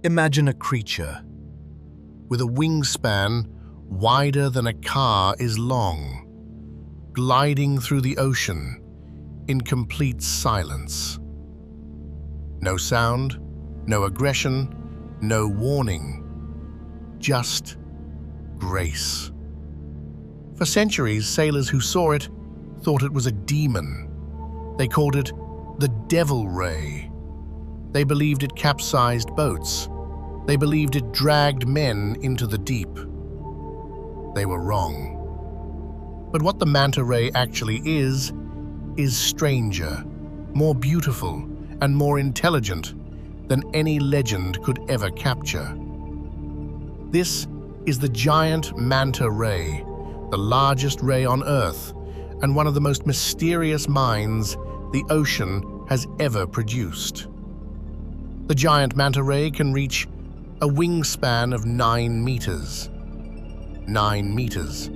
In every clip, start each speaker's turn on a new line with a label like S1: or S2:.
S1: Imagine a creature with a wingspan wider than a car is long, gliding through the ocean in complete silence. No sound, no aggression, no warning, just grace. For centuries, sailors who saw it thought it was a demon. They called it the Devil Ray. They believed it capsized boats. They believed it dragged men into the deep. They were wrong. But what the manta ray actually is stranger, more beautiful, and more intelligent than any legend could ever capture. This is the giant manta ray, the largest ray on Earth, and one of the most mysterious minds the ocean has ever produced. The giant manta ray can reach a wingspan of 9 meters. 9 meters.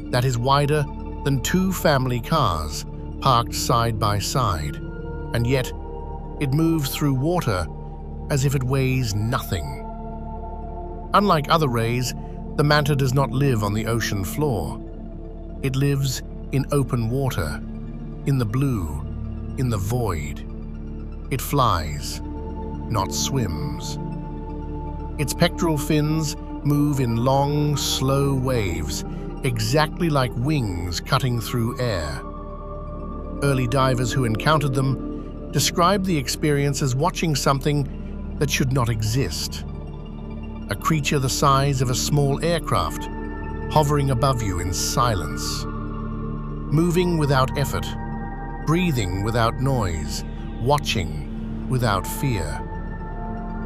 S1: That is wider than 2 family cars parked side by side, and yet it moves through water as if it weighs nothing. Unlike other rays, the manta does not live on the ocean floor. It lives in open water, in the blue, in the void. It flies, not swims. Its pectoral fins move in long, slow waves, exactly like wings cutting through air. Early divers who encountered them described the experience as watching something that should not exist. A creature the size of a small aircraft, hovering above you in silence. Moving without effort, breathing without noise, watching without fear.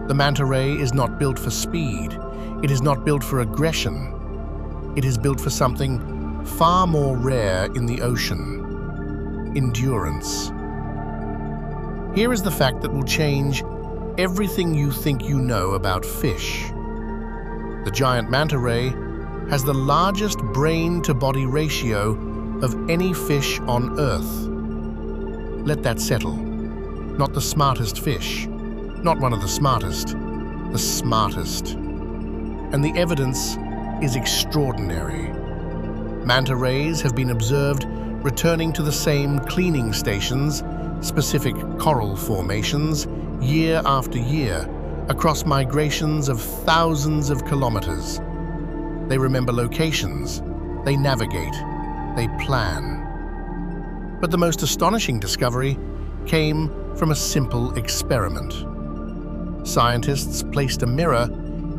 S1: The manta ray is not built for speed. It is not built for aggression. It is built for something far more rare in the ocean: endurance. Here is the fact that will change everything you think you know about fish. The giant manta ray has the largest brain-to-body ratio of any fish on Earth. Let that settle. Not the smartest fish, not one of the smartest, the smartest. And the evidence is extraordinary. Manta rays have been observed returning to the same cleaning stations, specific coral formations, year after year, across migrations of thousands of kilometers. They remember locations, they navigate, they plan. But the most astonishing discovery came from a simple experiment. Scientists placed a mirror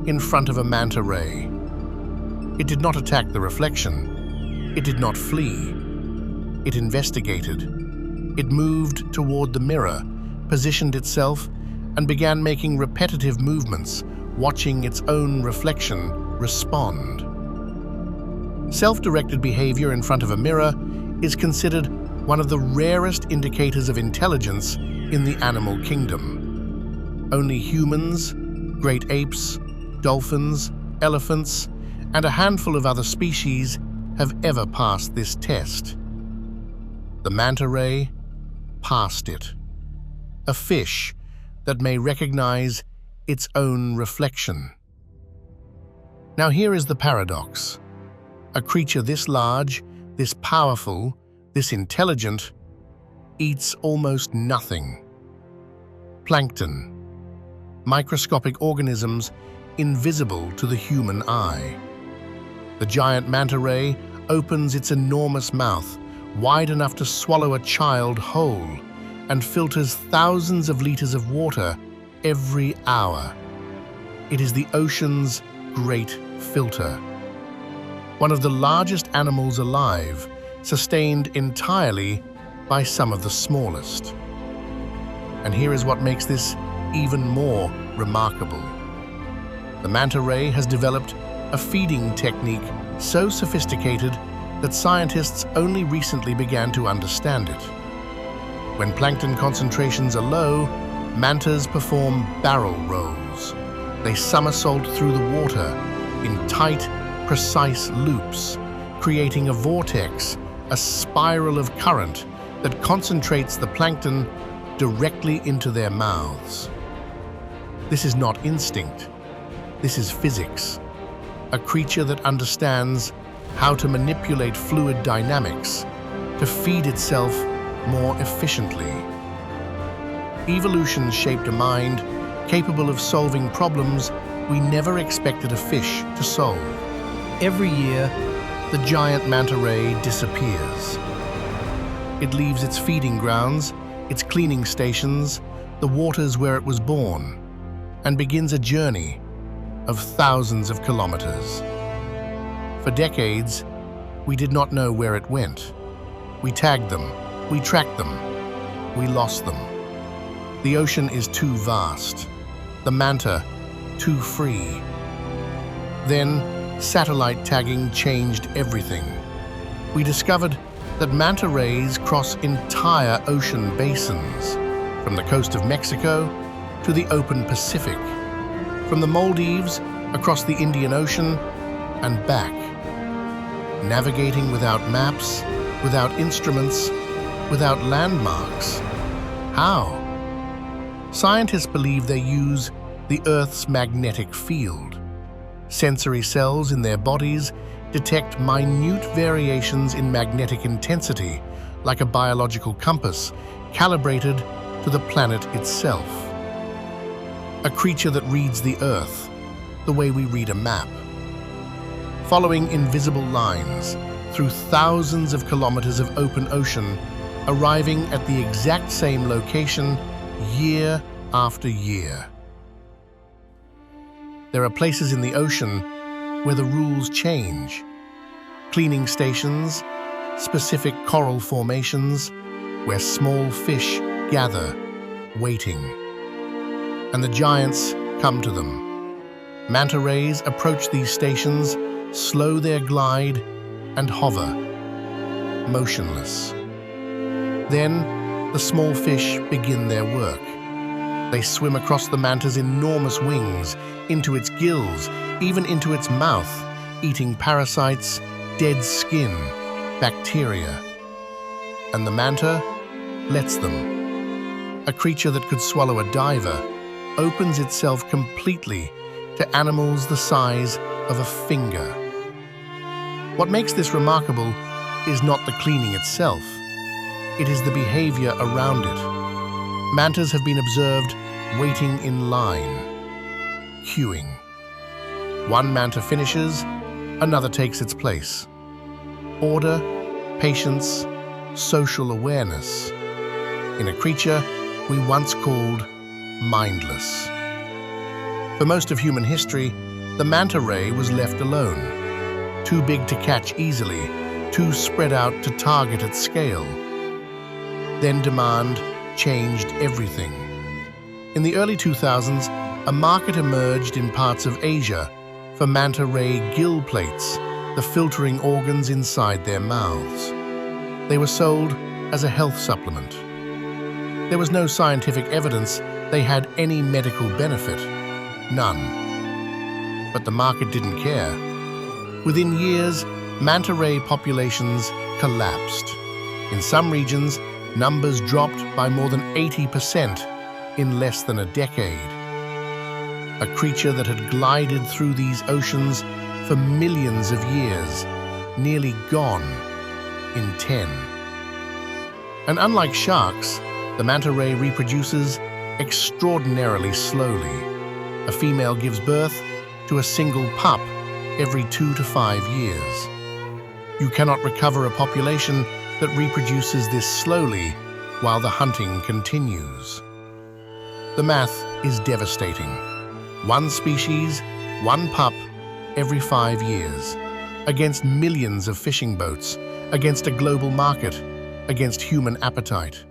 S1: in front of a manta ray. It did not attack the reflection. It did not flee. It investigated. It moved toward the mirror, positioned itself, and began making repetitive movements, watching its own reflection respond. Self-directed behavior in front of a mirror is considered one of the rarest indicators of intelligence in the animal kingdom. Only humans, great apes, dolphins, elephants, and a handful of other species have ever passed this test. The manta ray passed it. A fish that may recognize its own reflection. Now here is the paradox. A creature this large, this powerful, this intelligent, eats almost nothing. Plankton. Microscopic organisms invisible to the human eye. The giant manta ray opens its enormous mouth, wide enough to swallow a child whole, and filters thousands of liters of water every hour. It is the ocean's great filter. One of the largest animals alive, sustained entirely by some of the smallest. And here is what makes this even more remarkable. The manta ray has developed a feeding technique so sophisticated that scientists only recently began to understand it. When plankton concentrations are low, mantas perform barrel rolls. They somersault through the water in tight, precise loops, creating a vortex, a spiral of current that concentrates the plankton directly into their mouths. This is not instinct. This is physics. A creature that understands how to manipulate fluid dynamics to feed itself more efficiently. Evolution shaped a mind capable of solving problems we never expected a fish to solve. Every year, the giant manta ray disappears. It leaves its feeding grounds, its cleaning stations, the waters where it was born, and begins a journey of thousands of kilometers. For decades, we did not know where it went. We tagged them, we tracked them, we lost them. The ocean is too vast, the manta too free. Then, satellite tagging changed everything. We discovered that manta rays cross entire ocean basins, from the coast of Mexico to the open Pacific, from the Maldives across the Indian Ocean and back, navigating without maps, without instruments, without landmarks. How? Scientists believe they use the Earth's magnetic field. Sensory cells in their bodies detect minute variations in magnetic intensity, like a biological compass, calibrated to the planet itself. A creature that reads the Earth the way we read a map, following invisible lines through thousands of kilometers of open ocean, arriving at the exact same location year after year. There are places in the ocean where the rules change. Cleaning stations, specific coral formations, where small fish gather, waiting. And the giants come to them. Manta rays approach these stations, slow their glide, and hover, motionless. Then, the small fish begin their work. They swim across the manta's enormous wings, into its gills, even into its mouth, eating parasites, dead skin, bacteria. And the manta lets them. A creature that could swallow a diver opens itself completely to animals the size of a finger. What makes this remarkable is not the cleaning itself. It is the behavior around it. Mantas have been observed waiting in line, queuing. One manta finishes, another takes its place. Order, patience, social awareness. In a creature we once called mindless. For most of human history, the manta ray was left alone, too big to catch easily, too spread out to target at scale. Then demand changed everything. In the early 2000s, a market emerged in parts of Asia for manta ray gill plates, the filtering organs inside their mouths. They were sold as a health supplement. There was no scientific evidence they had any medical benefit. None. But the market didn't care. Within years, manta ray populations collapsed. In some regions, numbers dropped by more than 80% in less than a decade. A creature that had glided through these oceans for millions of years, nearly gone in 10. And unlike sharks, the manta ray reproduces extraordinarily slowly. A female gives birth to a single pup every 2 to 5 years. You cannot recover a population that reproduces this slowly while the hunting continues. The math is devastating. One species, one pup, every 5 years, against millions of fishing boats, against a global market, against human appetite.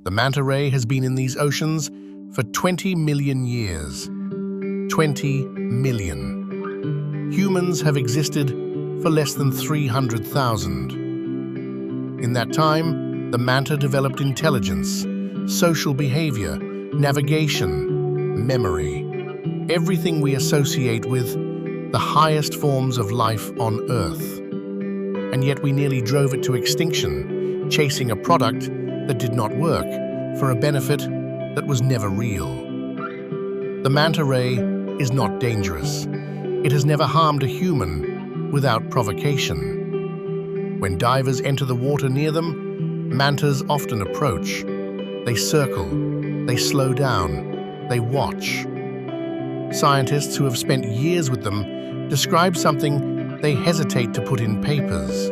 S1: The manta ray has been in these oceans for 20 million years. 20 million. Humans have existed for less than 300,000. In that time, the manta developed intelligence, social behavior, navigation, memory, everything we associate with the highest forms of life on Earth. And yet we nearly drove it to extinction, chasing a product that did not work for a benefit that was never real. The manta ray is not dangerous. It has never harmed a human without provocation. When divers enter the water near them, mantas often approach. They circle, they slow down, they watch. Scientists who have spent years with them describe something they hesitate to put in papers.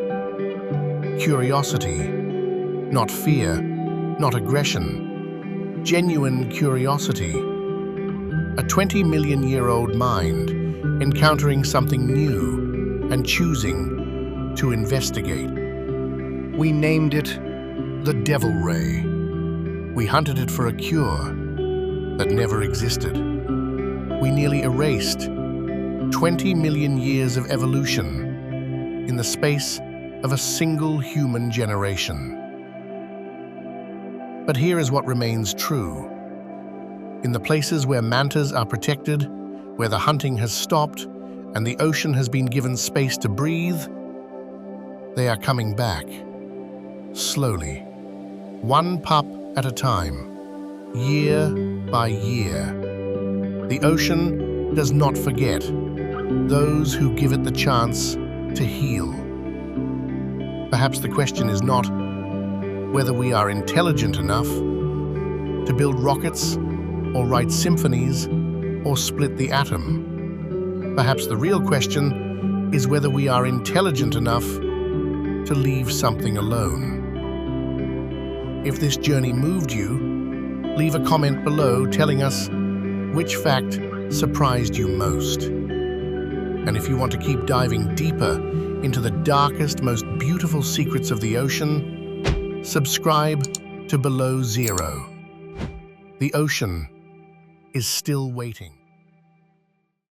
S1: Curiosity, not fear, not aggression. Genuine curiosity. A 20-million-year-old mind encountering something new and choosing to investigate. We named it the Devil Ray. We hunted it for a cure that never existed. We nearly erased 20 million years of evolution in the space of a single human generation. But here is what remains true. In the places where mantas are protected, where the hunting has stopped, and the ocean has been given space to breathe, they are coming back, slowly, one pup at a time, year by year. The ocean does not forget those who give it the chance to heal. Perhaps the question is not whether we are intelligent enough to build rockets or write symphonies or split the atom. Perhaps the real question is whether we are intelligent enough to leave something alone. If this journey moved you, leave a comment below telling us which fact surprised you most. And if you want to keep diving deeper into the darkest, most beautiful secrets of the ocean, subscribe to Below Zero. The ocean is still waiting.